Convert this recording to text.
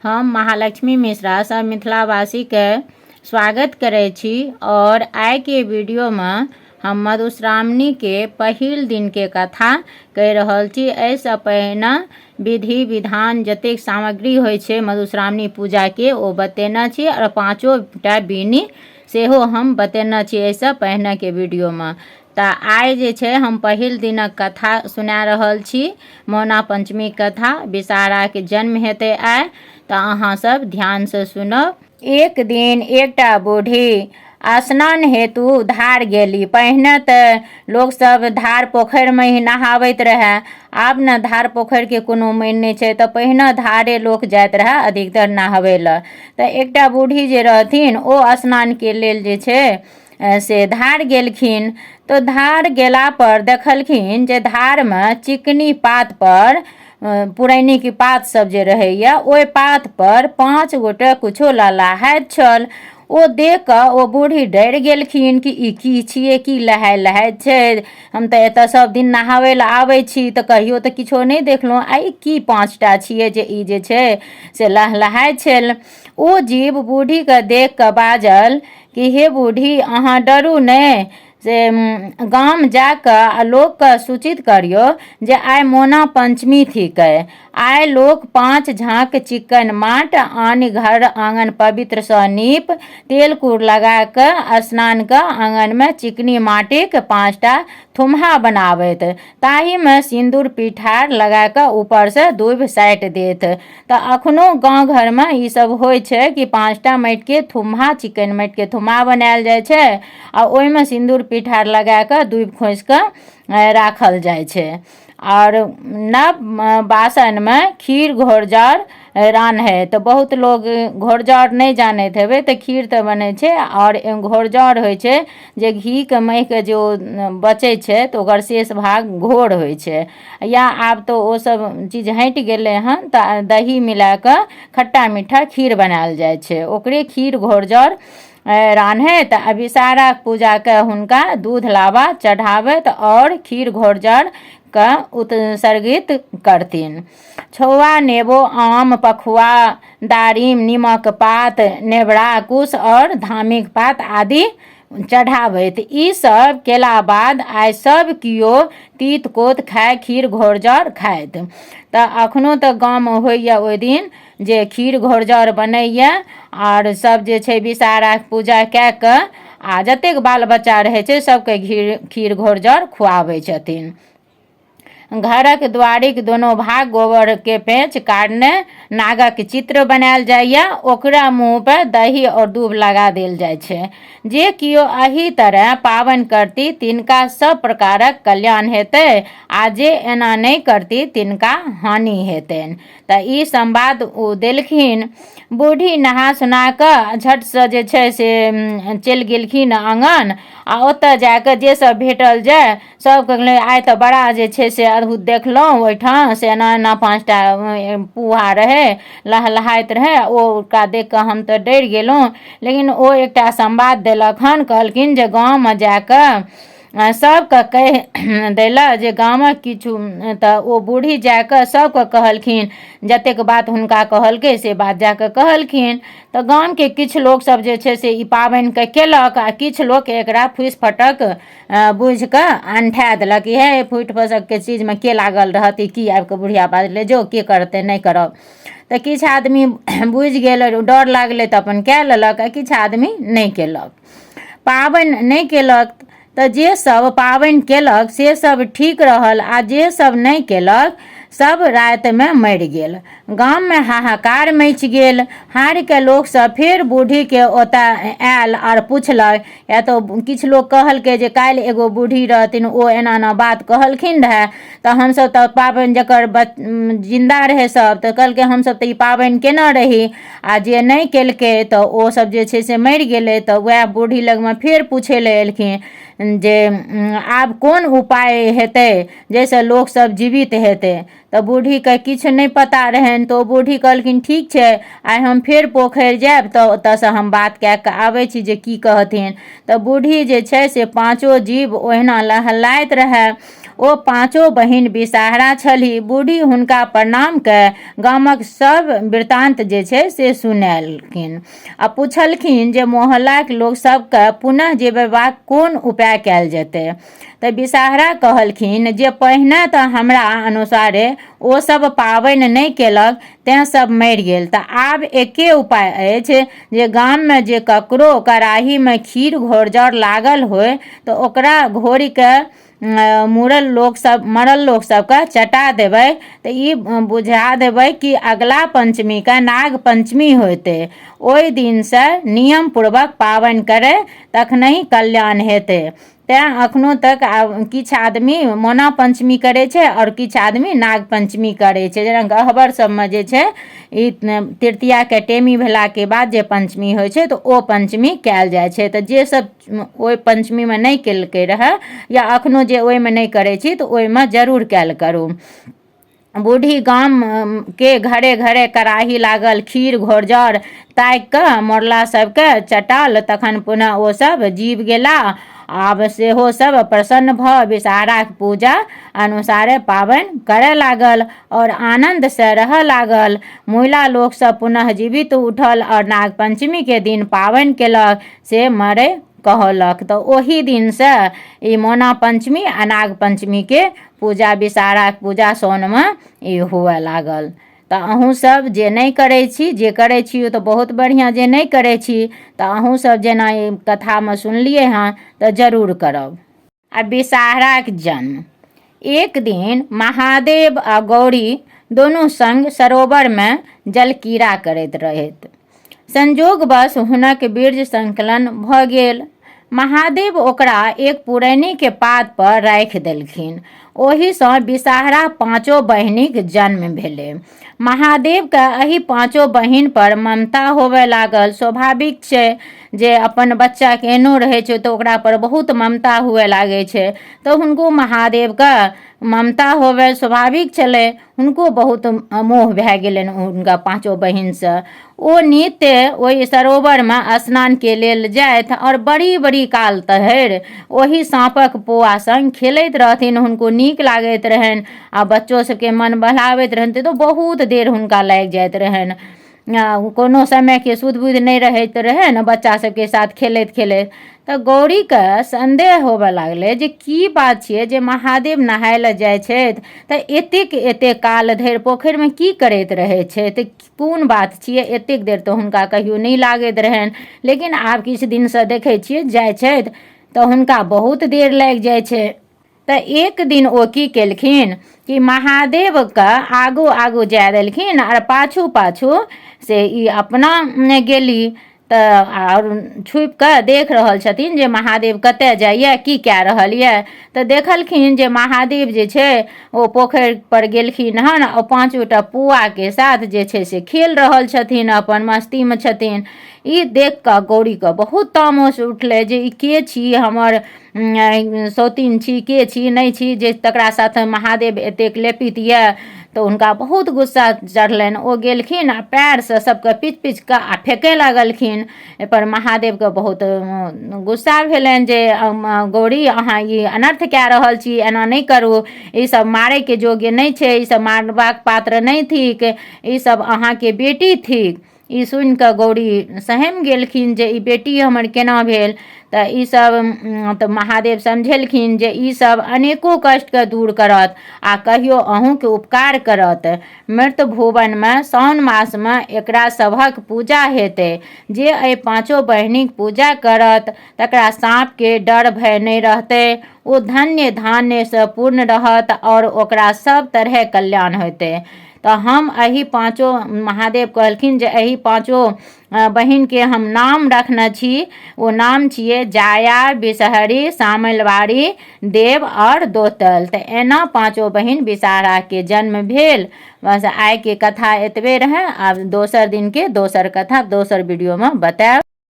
हम महालक्ष्मी मिश्रा सब मिथिलावासी के स्वागत करे छी। और आइ के वीडियो में हम मधुश्रावणी के पहिल दिन के कथा कह रहल छी। ऐसे पहिने विधि विधान जतेक सामग्री होइ छै मधुश्रावणी पूजा के ओ बतेना छी और 5टा बिनी सेहो हम बतेना छी ऐसे पहिने के वीडियो में। तऽ आइ जे छै हम पहिल दिनक कथा सुना रहल छी, मौना पंचमी कथा। विषहारा के जन्म हेतै आइ, तऽ अहाँ सब ध्यान से सुनब। एक दिन एकटा बूढ़ी स्नान हेतु धार गेली। पहिने तऽ लोग सब धार पोखरि में ही नहावैत रहे, आब न धार पोखरि के कोनो मानि नहीं छै, तऽ पहिने धारे लोक जाइत रहे अधिकतर नहाबै लए। तऽ एकटा बूढ़ी जे रहथिन ओ स्नान के लेल जे छै से धार गेलखिन। तो धार गेला पर देखलखिन जे धार में चिकनी पात पर पुरैनी के पात सब जे रहैया ओहि पात पर 5 गोटे कुछो ललाहैत छल। ओ देख कऽ ओ बूढ़ी डरि गेलखिन कि ई की छियै, की लहाइत छै। हम तऽ एतऽ सब दिन नहाबै लए आबै छी तऽ कहियो तऽ किछो नहि देखलहुँ, आइ की 5टा छियै जे ई जे छै से लहलहाइत छल। ओ जीव बूढ़ी के देख कऽ बाजल कि हे बूढ़ी, अहाँ डरू नहि, से गाम जाकऽ लोकके सूचित करियो जे आइ मौना पंचमी थिकै। आइ लोक 5 झाँक चिक्कन माट आनि घर आंगन पवित्र सँ नीप तेल कूर लगा कऽ स्नान कऽ आंगन में चिकनी माटिक 5टा थुम्हा बनाबैत, ताही में सिंदूर पिठार लगा कऽ ऊपर से दूबि साटि देत। तऽ अखनो गांव घर में ई सब होइ छै कि 5टा माटि के थुम्हा, चिकन माटि के थुम्हा बनायल जाइ छै आ ओहि में सिंदूर पिठार लगा कऽ दूबि खोसि कऽ राखल जाइ छै। और नव बासन में खीर घोरजाउर रान्है। तऽ बहुत लोग घोरजाउर नहीं जानैत हेबै तऽ खीर तऽ बनै छै और घोरजाउर होइ छै जे घी के महि के जो बचै छै तऽ ओकर शेष भाग घोर होइ छै। या आब तो ओ सब चीज हटि गेलै हन, तऽ दही मिला कऽ खट्टा मीठा खीर बनायल जाइ छै, ओकरे खीर घोरजाउर रान्हैत आ विषहारा पूजा के हुनका दूध लाबा चढ़ाबैत और खीर घोरजाउर के उत्सर्गित करथिन। छौआ, नेबो, आम, पखुआ, दारिम, नीमक पात, नेबरा, कुश और धामीक पात आदि चढ़ाबैत। ई सब केला बाद आइ सब कियो तीत कोत खाय, खीर घोरजाउर खाइत। तऽ अखनो तऽ गाँव में होइया ओहि दिन जे खीर घोरजाउर बनैया और सब जे छै विषहारा पूजा कए कऽ आ जतेक बाल बच्चा रहै छै सबके खीर घोरजाउर खुआबै छथिन। घरक द्वारिक दोनों भाग गोबर के पेंच काटने नागक चित्र बनायल जाइया, ओकरा मुंह पे दही और दूब लगा देल जाइ छै। जे कियो एही तरह पावन करती तिनका सब प्रकारक कल्याण हेतै आ जे एना नहीं करती तिनका हानि हेतैन। तऽ ई संवाद ओ देलखिन। बूढ़ी नहा सुना कऽ झट से जे छै से चलि गेलखिन आंगन आ ओतऽ जाकऽ जे सब भेटल जाय सब कहलै आइ तऽ बड़ा जे छै से अद्भुत देखलहुँ, ओहिठाम से एना एना 5टा पुआ रहै, लहलहाइत रहै। ओकरा देख कऽ हम तऽ डरि गेलहुँ, लेकिन ओ एकटा संवाद देलक हन, कहलखिन जे गाँव में जाकऽ सबके कहि देलक जे गामक किछु। तऽ ओ बूढ़ी जाकऽ सबके कहलखिन, जतेक बात हुनका कहलकै से बात जाकऽ कहलखिन। तऽ गाम के किछु लोग सब जे छै से ई पाबनि के केलक आ किछु लोग एकरा फूसि फटक बुझि कऽ अंठा देलक कि हे फूटि फसक के चीज में के लागल रहत, ई की आबि कऽ बुढ़िया बाजले, जो के करतै नहीं करब। तऽ किछु आदमी बुझि गेल, डर लागलै तऽ अपन कए लेलक, आ किछु आदमी नहीं केलक, पाबनि नहीं केलक। तऽ जे सब पाबनि केलक से सब ठीक रहल आ जे सब नहीं केलक सब राति में मरि गेल। गाम में हाहाकार मचि गेल। हारि के लोग सब फेर बूढ़ी के ओतऽ आयल और पुछलक। या तो किछु लोग कहलकै जे काल्हि एगो बूढ़ी रहथिन, ओ एना एना बात कहलखिन रहे, तऽ हमसब तऽ पाबनि जकर जिंदा रहे सब तऽ कहलकै हमसब तऽ ई पाबनि केना रही, आ जे नहीं केलकै तऽ ओ सब जे छै से मरि गेलै। तऽ वएह बूढ़ी लग में फेर पूछे ले एलखिन जे आब कोन उपाय हेतै जैसे लोक सब जीवित हेतै। तऽ बूढ़ी के किछु नहीं पता रहनि। तऽ ओ बूढ़ी कहलखिन ठीक छै, आइ हम फेर पोखरि जायब तऽ ओतऽसँ हम बात कए कऽ आबै छी जे की कहथिन। तऽ बूढ़ी जे छै से 5 जीव ओहिना लहलाइत रहै। ओ पाँचो बहिन विषहारा छलीह। बूढ़ी हुनका प्रणाम कऽ गामक सब वृत्तांत जे छै से सुनेलखिन आ पूछलखिन जे मोहल्लाक लोक सबके पुनः जीवेबाक कोन उपाय कयल जेतै। तऽ विषहारा कहलखिन जे पहिने तऽ हमरा अनुसारे ओ सब पाबनि नहि केलक, तेँ सब मरि गेल। तऽ आब एके उपाय अछि जे गाममे जे ककरो कराहीमे खीर घोरजाउर लागल होय तऽ ओकरा घोरि कऽ मरल लोक सबके चटा देबै। तऽ ई बुझा देबै कि अगला पंचमीके नाग पंचमी होतै। ओहि दिनसँ नियम पूर्वक पाबनि करे तखनहि कल्याण हेतै। तेँ एखनो तक किछु आदमी मोना पंचमी करै छै आओर किछु आदमी नाग पंचमी करै छै। जेना गह्वर सबमे जे छै ई तृतीयाके टेमी भेलाके बाद जे पंचमी होइ छै तऽ ओ पंचमी कयल जाइ छै। तऽ जे सब ओहि पंचमीमे नहि केलकै रहै या एखनो जे ओहिमे नहि करै छी तऽ ओहिमे जरूर कयल करू। बूढ़ी गाम के घरे घरे कराही लागल खीर घोरजाउर ताकि कऽ मोरला सबके चटाल। तखन पुनः ओ सब जीव गेला। आब सेहो सब प्रसन्न भऽ विषहाराक पूजा अनुसारे पाबनि करय लागल और आनंद से रहय लागल। महिला लोक सब पुनः जीवित उठल और नाग पंचमी के दिन पाबनि केलक से मरे कहलक। तऽ ओही दिनसँ ई मोना पंचमी आ नाग पंचमी के पूजा विषहाराक पूजा साउनमे ई हुए लागल। तऽ अहूँ सब जे नहि करै छी, जे करै छी ओ तऽ बहुत बढ़िआँ, जे नहि करै छी तऽ अहूँ सब जेना ई कथामे सुनलिए हँ तऽ जरूर करब। आ विषहाराक जन्म। एक दिन महादेव आ गौरी दुनू संग सरोवरमे जलक्रीड़ा करैत रहैत। संजोगवश हुनक वीर्य संकलन भऽ गेल। महादेव ओकरा एक पुरैनीके पात पर राखि देलखिन। ओहिसँ विषहारा पाँचो बहिनीक जन्म भेलै। महादेवके एहि पाँचो बहिन पर ममता होबय लागल। स्वाभाविक छै जे अपन बच्चा केहनो रहै छै तऽ ओकरा पर बहुत ममता हुए लागै छै। तऽ हुनको महादेवके ममता होबे स्वाभाविक छलै। हुनको बहुत मोह भए गेलनि हुनका पाँचो बहिनसँ। ओ नित्य ओहि सरोवरमे स्नानके लेल जाइत और बड़ी बड़ी काल तहरि ओहि साँपक पोआ संग खेलैत रहथिन। हुनको नीक लागैत रहनि आ बच्चो सबके मन बहलाबैत रहनि तऽ बहुत देर हुनका लागि जाइत रहनि। कोनो समयके सुध बुध नहि रहैत रहै ने बच्चा सबके साथ खेलैत खेलैत। तऽ गौरीके संदेह होबे लागलै जे की बात छियै जे महादेव नहाय लए जाइ छथि तऽ एतेक काल धरि पोखरिमे की करैत रहै छथि, कोन बात छियै। एतेक देर तऽ हुनका कहियो नहि लागैत रहनि, लेकिन आब किछु दिनसँ देखै छियै जाइ छथि तऽ हुनका बहुत देर लागि जाइ छै। तऽ एक दिन ओ की केलखिन कि महादेवके आगू आगू जाय देलखिन और पाछू पाछू से ई अपना गेली। तऽ और छुपि कऽ देख रहल छथिन जे महादेव कतऽ जाइए, की कए रहल यऽ। तऽ देखलखिन जे महादेव जे छै ओ पोखरि पर गेलखिन हन और पाँचोटा पुआके साथ जे छै से खेल रहल छथिन, अपन मस्तीमे छथिन। ई देख कऽ गौरीके बहुत तामस उठलै जे ई के छी, हमर सौतीन छी, के छी नहि छी जे तकरा साथ महादेव एतेक लेपित यऽ। तऽ हुनका बहुत गुस्सा चढ़लनि। ओ गेलखिन आ पैरसँ सबके पीच पीच कऽ आ फेंकै लगलखिन। एहिपर महादेवके बहुत गुस्सा भेलनि जे गौरी अहाँ ई अनर्थ कए रहल छी, एना नहि करू, ई सब मारैके योग्य नहि छै, ई सब मारबाक पात्र नहि थिक, ई सब अहाँके बेटी थिक। ई सुनि कऽ गौरी सहमि गेलखिन जे ई बेटी हमर केना भेल। तऽ ई सब तऽ महादेव समझेलखिन जे ई सब अनेको कष्टके दूर करत आ कहियो अहूँके उपकार करत। मृत भुवनमे साउन मासमे एकरा सभक पूजा हेतै। जे एहि पाँचो बहिनीक पूजा करत तकरा साँपके डर भय नहि रहतै। ओ धन्य धान्यसँ पूर्ण रहत और ओकरा सब तरह कल्याण होतै। तऽ हम एहि पाँचो, महादेव कहलखिन जे एहि पाँचो बहिनके हम नाम रखने छी। ओ नाम छियै जाया, विषहरी, सामलवाड़ी, देव और दोतल। तऽ एना पाँचो बहिन विषहाराके जन्म भेल। बस आइके कथा एतबे रहै। आब दोसर दिनके दोसर कथा दोसर वीडियोमे बतायब।